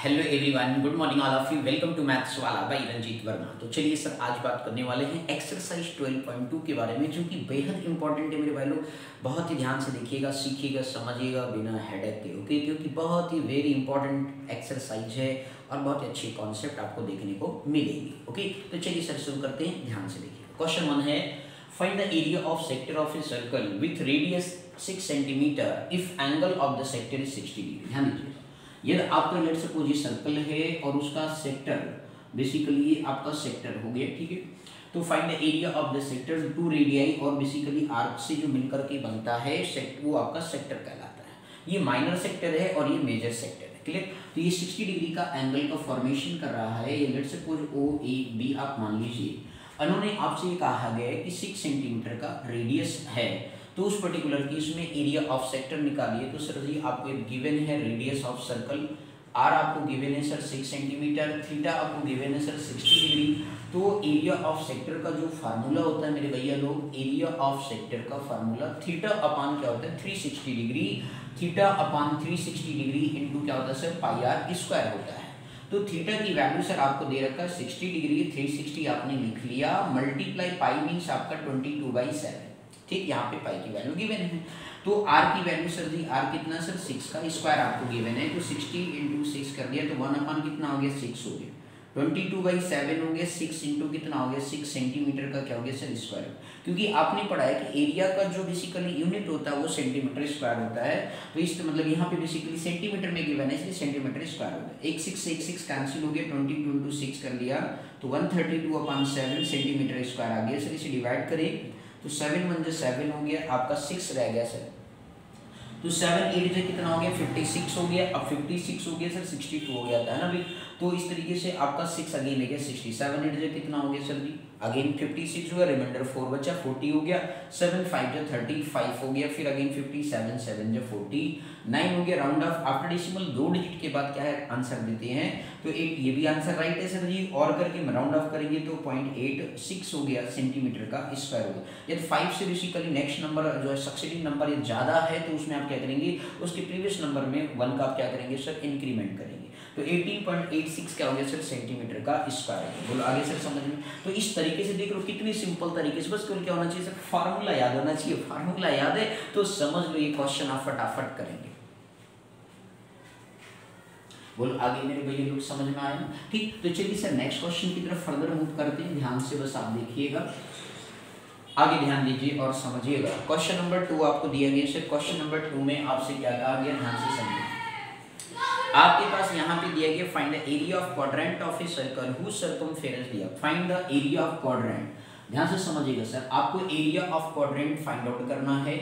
Hello everyone, good morning all of you. Welcome to maths वाला by Ranjit Verma. तो चलिए sir, आज बात करने वाले हैं एक्सरसाइज 12.2 के बारे में, जो कि बेहद इंपॉर्टेंट है मेरे भाई लोग। बहुत ही ध्यान से देखिएगा, सीखिएगा, समझिएगा बिना हेडेक के, ओके? क्योंकि बहुत ही वेरी इंपॉर्टेंट एक्सरसाइज है और बहुत अच्छे कॉन्सेप्ट आपको देखने को मिलेंगे, ओके? तो चलिए सर शुरू करते हैं, ध्यान से देखिए। क्वेश्चन 1 है, find the area of sector of a circle with radius 6 centimetre if angle of the sector is 60 degree. ध्यान दीजिए, ये आपका लेट सपोज ये सर्कल है और उसका सेक्टर बेसिकली आपका सेक्टर हो गया, ठीक है? तो find the area of the sector, two radii और बेसिकली आर्क से जो मिलकर के बनता है वो आपका सेक्टर कहलाता है। ये माइनर सेक्टर है और ये मेजर सेक्टर है, क्लियर? तो ये 60 डिग्री का एंगल का फॉर्मेशन कर रहा है। ये let suppose O A B आप मान लीजिए। उन्होंने आपसे ये कहा गया है कि 6 सेंटीमीटर का रेडियस है, तो उस पर्टिकुलर केस में एरिया ऑफ सेक्टर निकालिए। तो सर जी आपको एक गिवन है रेडियस ऑफ सर्कल, आर आपको गिवन है सर 6 सेंटीमीटर, थीटा आपको गिवन है सर 60 डिग्री। तो एरिया ऑफ सेक्टर का जो फार्मूला होता है मेरे भैया लोग, एरिया ऑफ सेक्टर का फार्मूला थीटा अपान क्या होता है 360 degree, theta upon 360 degree into क्या होता है सर पाई आर स्क्वायर होता है। तो थीटा की वैल्यू सर आपको दे रखा है 60 डिग्री, 360 आपने लिख लिया, मल्टीप्लाई पाई मीन्स आपका 22/7, ठीक? यहाँ पे पाई की वैल्यू गिवन है। तो आर की वैल्यू सर जी, आर कितना सर 6 का स्क्वायर आपको गिवन है, तो 60 इंटू 6 कर दिया तो 1 अपान कितना हो गया 6 हो गया, 22/7 हो गया, 6 इंटू कितना हो गया 6 सेंटीमीटर का क्या हो गया सर स्क्वायर। क्योंकि आपने पढ़ा है कि एरिया का जो बेसिकली यूनिट होता है वो सेंटीमीटर स्क्वायर होता है, तो इस मतलब यहाँ पे बेसिकली सेंटीमीटर में गिवन है इसलिए सेंटीमीटर स्क्वायर हो गया। 1 6 1 6 कैंसिल हो गया, 22 इंटू 6 कर लिया तो 132/7 सेंटीमीटर स्क्वायर आ गया सर। इसे डिवाइड करें तो 7 1 जो 7 हो गया, आपका 6 रह गया सर, तो 7 8 जो कितना हो गया 56 हो गया। अब 56 हो गया सर 62 हो गया था, है ना भाई? तो इस तरीके से आपका 6 अगेन ले गया 60, 7 8 जो कितना हो गया सर जी, अगेन 56 हुआ, रिमाइंडर 4 बचा 40 हो गया, 7 5 जो 35 हो गया, फिर अगेन 57 7 जो 49 हो गया। Round of after decimal 2 digit के बाद क्या है आंसर देते हैं, तो एक ये भी आंसर राइट है सर जी। और करके राउंड ऑफ करेंगे तो 0.86 हो गया सेंटीमीटर का स्क्वायर हो गया। यदि 5 से बेसिकली नेक्स्ट नंबर जो है सक्सेसिव नंबर ये ज्यादा है तो उसमें आप क्या करेंगे, उसके प्रीवियस नंबर में 1 का आप क्या करेंगे सर इंक्रीमेंट करेंगे। तो 18.86 क्या हो गया सर सेंटीमीटर का स्क्वायर है। बोलो आगे सर समझ में? तो इस तरीके से देख लो कितनी सिंपल तरीके से, बस केवल क्या होना चाहिए सर, फार्मूला याद होना चाहिए। फार्मूला याद है तो समझ लो ये क्वेश्चन आप फटाफट करेंगे। बोलो आगे मेरे भैया लोग समझ में आया? ठीक, तो चलिए सर नेक्स्ट क्वेश्चन की तरफ फर्दर मूव करते हैं। ध्यान से बस आप देखिएगा, आगे ध्यान दीजिए और समझिएगा। क्वेश्चन नंबर 2 आपको दिया गया सर। क्वेश्चन नंबर 2 में आपसे क्या कहा गया, ध्यान से समझिए। आपके पास यहाँ पे दिया गया find the area of quadrant of a circle whose circumference दिया। Find the area of quadrant, ध्यान से समझिएगा सर, आपको area of quadrant find out करना है।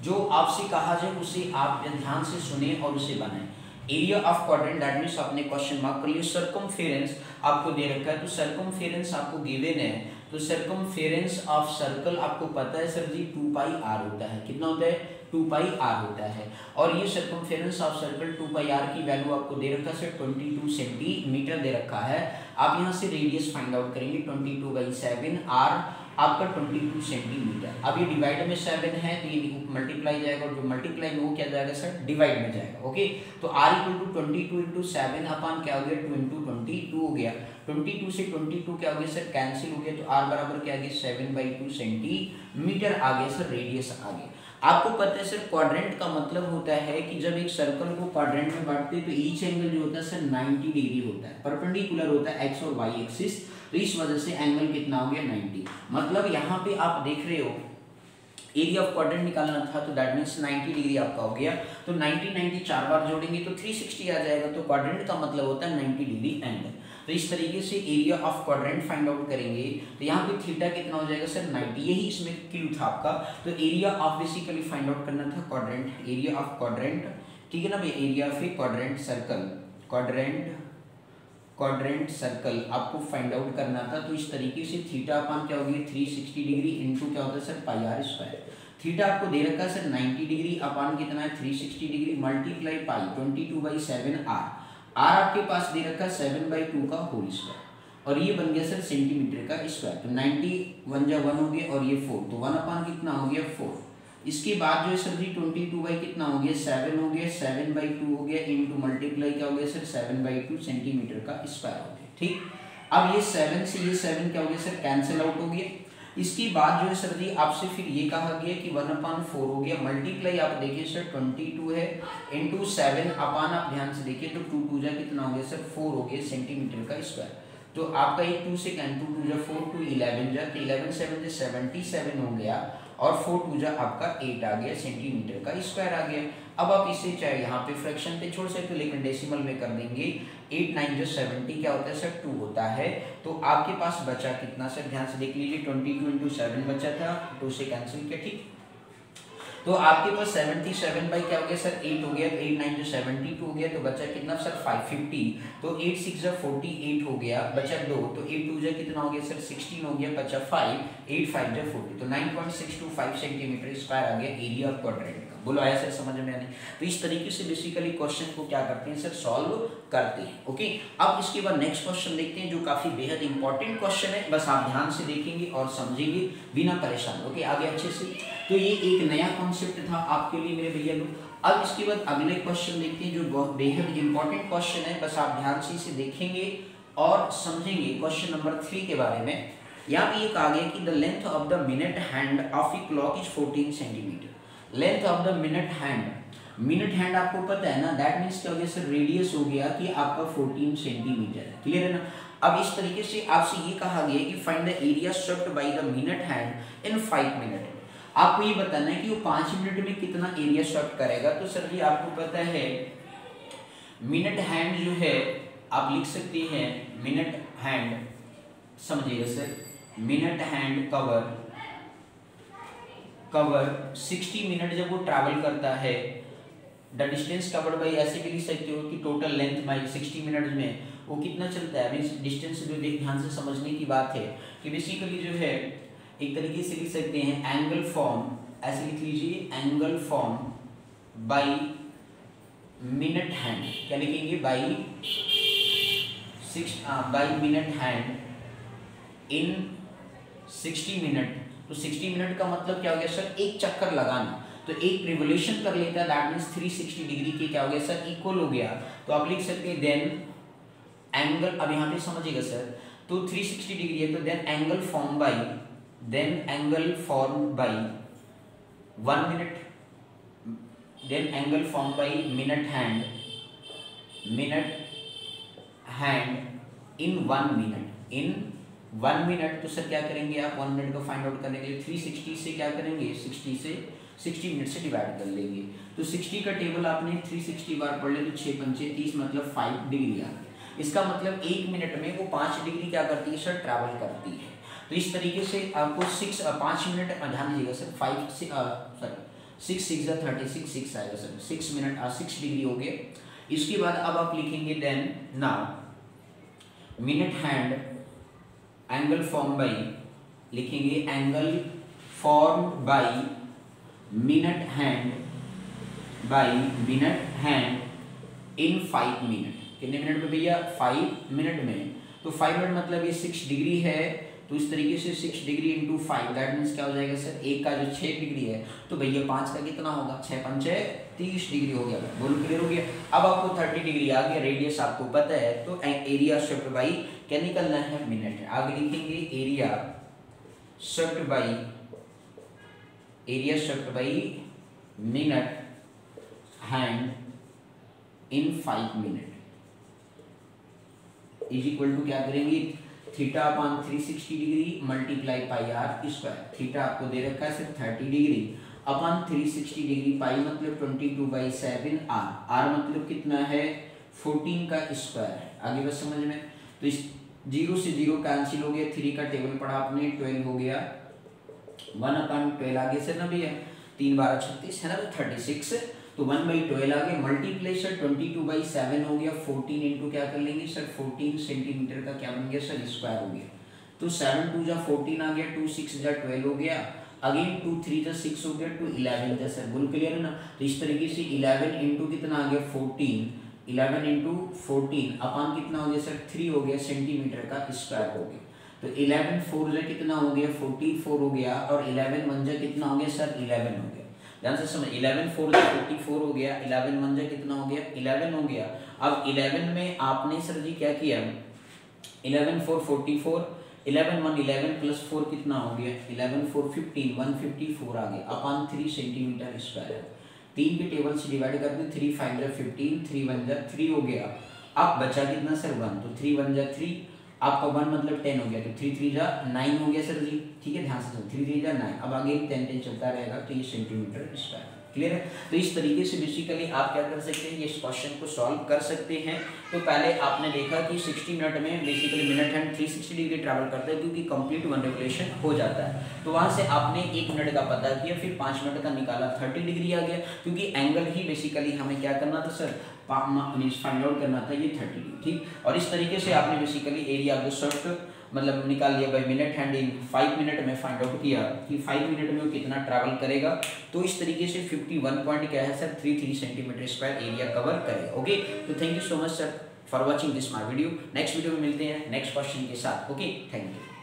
जो आपसे कहा जाए उसे आप ध्यान से सुने और उसे बनाएं। Area of quadrant that means आपने क्वेश्चन मार्क कर लिया। सर्कमफेरेंस आपको दे रखा है, तो सर्कमफेरेंस आपको गिवन है, तो सर्कमफेरेंस ऑफ सर्कल आपको पता है सर जी 2πr होता है। कितना होता है 2πr होता है। और ये सर्कमफेरेंस ऑफ सर्कल 2πr की वैल्यू आपको दे रखा है सर 22 सेंटीमीटर दे रखा है। आप यहाँ से रेडियस फाइंड आउट करेंगे 22/7, r आपका 22 सेंटीमीटर। अब ये डिवाइड में 7 है तो ये मल्टीप्लाई जाएगा, और जो मल्टीप्लाई में वो क्या जाएगा सर डिवाइड में जाएगा, ओके? तो r = 22 इंटू 7 अपान क्या हो गया 2 इंटू 22 हो गया। 22 से 22 क्या हो गया सर कैंसिल हो गया, तो r बराबर क्या आ गया 7/2 सेंटीमीटर आ गया सर, रेडियस आ गया। आपको पता है सर क्वाड्रेंट का मतलब होता है कि जब एक सर्कल को क्वाड्रेंट में बांटते हैं तो ईच एंगल जो होता है सर 90 डिग्री होता है, परपेंडिकुलर होता है एक्स और वाई एक्सिस, तो इस वजह से एंगल कितना हो गया 90। मतलब यहाँ पे आप देख रहे हो एरिया ऑफ क्वाड्रेंट निकालना था, तो दैट मींस 90 डिग्री आपका हो गया। तो 90 90 4 बार जोड़ेंगे तो 360 आ जाएगा। तो क्वाड्रेंट का मतलब होता है 90 डिग्री एंगल। तो इस तरीके से area of quadrant find out करेंगे। तो यहाँ पे थीटा कितना हो जाएगा सर 90, यही इसमें क्लू था आपका। तो area of basically find out करना था क्वाड्रेंट, एरिया ऑफ क्वाड्रेंट, ठीक है ना भाई? Area of A quadrant circle, quadrant circle आपको फाइंड आउट करना था। तो इस तरीके से थीटा अपान क्या हो गया 360 डिग्री इंटू क्या होता है सर πr स्क्वायर। थीटा आपको दे रखा है सर 90 डिग्री अपान कितना है 360 डिग्री मल्टीप्लाई पाई 22/7 r। r आपके पास दे रखा है 7/2 का होल स्क्वायर, और ये बन गया सर सेंटीमीटर का स्क्वायर। तो 90 1 जा 1 हो गया और ये 4, तो 1 अपान कितना हो गया 4। इसके बाद जो है सर जी 22 बाई कितना हो गया 7 हो गया, 7/2 हो गया इंटू मल्टीप्लाई क्या हो गया सर 7/2 सेंटीमीटर का स्क्वायर हो गया। ठीक, अब ये 7 से ये 7 क्या हो गया सर कैंसिल आउट हो गया। इसके बाद जो है सर जी आपसे फिर ये कहा गया कि 1/4 हो गया, मल्टीप्लाई आप देखिए सर 22 है इंटू 7 अपान आप ध्यान से देखिए तो 2 2 जा कितना हो गया सर 4 हो गया सेंटीमीटर का स्क्वायर। तो आपका ये 2 से 2 2 जा 4 2 11 जा, तो 11 7 जा 77 हो गया और 4 2 जा आपका 8 आ गया सेंटीमीटर का स्क्वायर आ गया। अब आप इसे चाहे यहाँ पे फ्रैक्शन पे छोड़ सकते हो लेकिन डेसिमल में कर देंगे। 8 9 जो 70 क्या होता है सर 2 होता है। तो आपके पास बचा कितना सर, ध्यान से देख लीजिए 22 इंटू 7 बचा था, 2 से कैंसिल किया। ठीक, तो आपके पास 77 बाई क्या हो गया सर 8 हो गया, 8 9 जो 72 हो गया, तो बचा कितना सर 550। तो 8 6 जा 48 हो गया, बचा 2, तो 8 2 जा कितना हो गया सर 16 हो गया, बचा 5, 8 5 जा 40, तो 9.625 सेंटीमीटर स्क्वायर आ गया एरिया ऑफ क्वाड्रेंट का। बोलो आया सर समझ में आने। तो इस तरीके से बेसिकली क्वेश्चन को क्या करते हैं सर सॉल्व करते हैं। ओके, अब इसके बाद नेक्स्ट क्वेश्चन देखते हैं जो काफी बेहद इंपॉर्टेंट क्वेश्चन है, बस आप ध्यान से देखेंगे और समझेंगे बिना परेशान। ओके, आगे अच्छे से। तो ये एक नया कॉन्सेप्ट था आपके लिए मेरे भैया लोग। अब इसके बाद अगले क्वेश्चन देखते हैं जो बहुत बेहद इंपॉर्टेंट क्वेश्चन है, बस आप ध्यान से इसे देखेंगे और समझेंगे। क्वेश्चन नंबर 3 के बारे में यहाँ पे ये कहा गया कि the length of the minute hand of a clock is 14 centimetre. Length of the minute hand, minute hand आपको पता है ना, दैट मीन्स क्या हो गया सर रेडियस हो गया कि आपका 14 सेंटीमीटर है। क्लियर है ना। अब इस तरीके से आपसे ये कहा गया कि find the area swept by the minute hand in 5 minute. आपको ये बताना है कि वो 5 मिनट में कितना एरिया स्वेप्ट करेगा। तो सर जी आपको पता है मिनट हैंड जो है आप लिख सकते हैं मिनट हैंड, समझिएगा sir, minute hand cover 60 minute जब वो ट्रैवल करता है, द डिस्टेंस कवर्ड बाई ऐसे भी लिख सकते हो कि टोटल लेंथ बाई 60 मिनट में वो कितना चलता है। मीन्स डिस्टेंस जो ध्यान से समझने की बात है कि बेसिकली जो है एक तरीके से लिख सकते हैं एंगल फॉर्म, ऐसे लिख लीजिए angle form by minute hand. क्या लिखेंगे by minute hand in 60 minute. तो 60 मिनट का मतलब क्या हो गया सर एक चक्कर लगाना, तो एक रिवोल्यूशन कर लेता है, दैट मीन्स 360 डिग्री के क्या हो गया सर इक्वल हो गया। तो आप लिख सकते हैं देन एंगल, अब यहाँ पे समझिएगा सर, तो 360 डिग्री है तो then angle form by 1 minute, then angle form by minute hand in 1 minute. तो सर क्या करेंगे आप 1 मिनट को फाइंड आउट करने के लिए 360 से क्या करेंगे 60 मिनट से डिवाइड कर लेंगे। तो 60 का टेबल आपने 360 बार पढ़ ले तो 6 पंचे 30 मतलब 5 डिग्री आ गई। इसका मतलब 1 मिनट में वो 5 डिग्री क्या करती है सर ट्रैवल करती है। तो इस तरीके से आपको 5 मिनट ध्यान दीजिएगा सर 6 6 36 6 आएगा सर 6 मिनट 6 डिग्री हो गए। इसके बाद अब आप लिखेंगे then now minute hand angle form by, लिखेंगे angle form by minute hand in 5 minute. कितने मिनट में भैया 5 मिनट में। तो 5 मिनट मतलब ये 6 डिग्री है, तो इस तरीके से 6 डिग्री इंटू 5 दैट मीन्स क्या हो जाएगा सर एक का जो 6 डिग्री है तो भैया 5 का कितना होगा 6 पंचे 30 डिग्री हो गया। बोलो क्लियर हो गया। अब आपको 30 डिग्री आ गया, रेडियस आपको पता है, तो एरिया स्वेप्ट बाई क्या निकलना है मिनट। आगे लिखेंगे area swept by minute hand in 5 minute is equal to क्या करेंगे theta upon 360 degree multiply pi r square. Theta आपको दे रखा है सिर्फ 30 डिग्री अपान 360 डिग्री, पाई मतलब 22/7 आर मतलब कितना है 14 का स्क्वायर। आगे बस समझ में। तो इस 0 से 0 कैंसिल हो गया, 3 का टेबल पढ़ा आपने 12 हो गया, 1/12 आगे से ना भैया 3 12 36 है ना, तो 36, तो 1/12 आ गया मल्टीप्लाई सर 22/7 हो गया, 14 इंटू क्या कर लेंगे सर 14 सेंटीमीटर का क्या बन गया सर स्क्वायर हो गया। तो 7 2 जा 14 आ गया, 2 6 जा 12 हो गया, अगेन 2 3 जा 6 हो गया, 2 11 जा सर बोल क्लियर है ना। तो इस तरीके से 11 इंटू कितना आ गया 14, 11 इंटू 14 अपान कितना हो गया सर 3 हो गया सेंटीमीटर का स्क्वायर हो गया। तो 11 4 जा कितना हो गया 44 हो गया, और 11 1 जा कितना हो गया सर 11 हो गया। ध्यान से समझ, 11 4 44 हो गया, 11 1 जा कितना हो गया 11 हो गया। अब 11 में आपने सर जी क्या किया, 11 4 44, 11 1 11 प्लस 4 कितना हो गया 11 4 15, 154 आ गया अपॉन 3 सेंटीमीटर स्क्वायर। 3 के टेबल से डिवाइड कर दें, 3 5 जा 15, 3 1 जा 3 हो गया। अब बचा कितना सर 1, तो 3 1 जा 3, आपका 1 मतलब 10 हो गया, तो 3 3 जा 9 हो गया सर जी, ठीक है ध्यान से सुनो, 3 3 जा 9। अब आगे 10 10 चलता रहेगा, तो ये सेंटीमीटर स्क्वायर, क्लियर है। तो इस तरीके से बेसिकली आप क्या कर सकते हैं, ये इस क्वेश्चन को सॉल्व कर सकते हैं। तो पहले आपने देखा कि 60 मिनट में basically minute hand 360 degree travel करता है, क्योंकि कंप्लीट वन रेवोल्यूशन हो जाता है। तो वहां से आपने 1 मिनट का पता किया, फिर 5 मिनट का निकाला, 30 डिग्री आ गया, क्योंकि एंगल ही बेसिकली हमें क्या करना था सर, फाइंड आउट करना था, ये 30 डिग्री, ठीक। और इस तरीके से आपने basically area of the circle मतलब निकाल लिया by minute hand in 5 minute में फाइंड आउट किया कि 5 मिनट में वो कितना ट्रैवल करेगा। तो इस तरीके से 51 पॉइंट क्या है sir 33 centimetre square area cover करेगा। ओके, तो thank you so much sir for watching this my video. Next video में मिलते हैं नेक्स्ट क्वेश्चन के साथ। Okay, thank you.